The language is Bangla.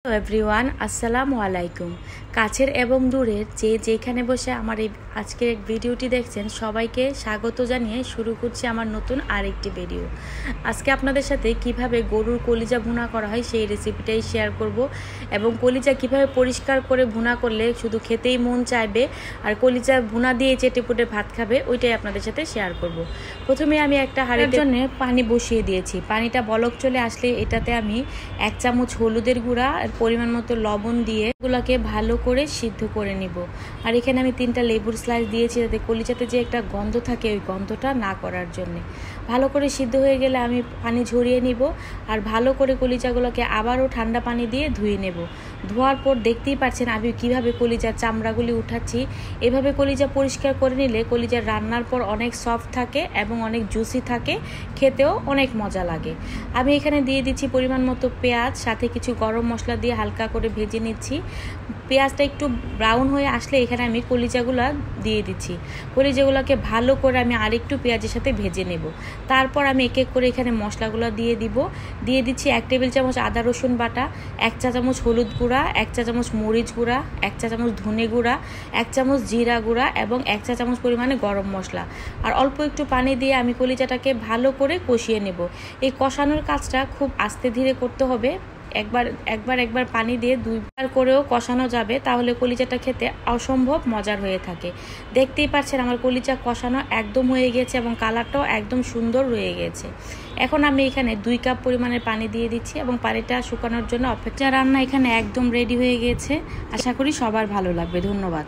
হ্যালো এভরিওয়ান, আসসালামু আলাইকুম। কাছের এবং দূরের যে যেখানে বসে আমার এই আজকের ভিডিওটি দেখছেন সবাইকে স্বাগত জানিয়ে শুরু করছি আমার নতুন আরেকটি ভিডিও। আজকে আপনাদের সাথে কিভাবে গরুর কলিজা ভুনা করা হয় সেই রেসিপিটাই শেয়ার করব এবং কলিজা কিভাবে পরিষ্কার করে ভুনা করলে শুধু খেতেই মন চাইবে আর কলিজা ভুনা দিয়ে চেটেপুটে ভাত খাবে ওইটাই আপনাদের সাথে শেয়ার করব। প্রথমে আমি একটা হাঁড়ির জন্য পানি বসিয়ে দিয়েছি। পানিটা বলক চলে আসলে এটাতে আমি 1 চামচ হলুদের গুঁড়া পরিমাণ মতো লবণ দিয়ে এগুলোকে ভালো করে সিদ্ধ করে নিব। আর এখানে আমি 3টা লেবুর স্লাইস দিয়েছি যাতে কলিজাতে যে একটা গন্ধ থাকে ওই গন্ধটা না করার জন্য। ভালো করে সিদ্ধ হয়ে গেলে আমি পানি ঝরিয়ে নিব আর ভালো করে কলিজাগুলোকে আবারও ঠান্ডা পানি দিয়ে ধুয়ে নেব। ধোয়ার পর দেখতেই পাচ্ছেন আমি কিভাবে কলিজার চামড়াগুলি উঠাচ্ছি। এভাবে কলিজা পরিষ্কার করে নিলে কলিজার রান্নার পর অনেক সফট থাকে এবং অনেক জুসি থাকে, খেতেও অনেক মজা লাগে। আমি এখানে দিয়ে দিচ্ছি পরিমাণ মতো পেঁয়াজ, সাথে কিছু গরম মশলা দিয়ে হালকা করে ভেজে নিচ্ছি। পেঁয়াজটা একটু ব্রাউন হয়ে আসলে এখানে আমি কলিজাগুলো দিয়ে দিচ্ছি। কলিজাগুলোকে ভালো করে আমি আরেকটু পেঁয়াজের সাথে ভেজে নেব। তারপর আমি এক এক করে এখানে মশলাগুলো দিয়ে দিচ্ছি 1 টেবিল চামচ আদা রসুন বাটা, 1 চা চামচ হলুদ গুঁড়া, 1 চা চামচ মরিচ গুঁড়া, 1 চা চামচ ধনে গুঁড়া, 1 চামচ জিরা গুঁড়া এবং 1 চা চামচ পরিমাণে গরম মশলা। আর অল্প একটু পানি দিয়ে আমি কলিজাটাকে ভালো করে কষিয়ে নেব। এই কষানোর কাজটা খুব আস্তে ধীরে করতে হবে। একবার পানি দিয়ে 2বার করেও কষানো যাবে, তাহলে কলিজাটা খেতে অসম্ভব মজার হয়ে থাকে। দেখতেই পাচ্ছেন আমার কলিজা কষানো একদম হয়ে গেছে এবং কালারটাও একদম সুন্দর রয়ে গেছে। এখন আমি এখানে 2 কাপ পরিমাণের পানি দিয়ে দিচ্ছি এবং পানিটা শুকানোর জন্য অপেক্ষা। রান্না এখানে একদম রেডি হয়ে গেছে। আশা করি সবার ভালো লাগবে। ধন্যবাদ।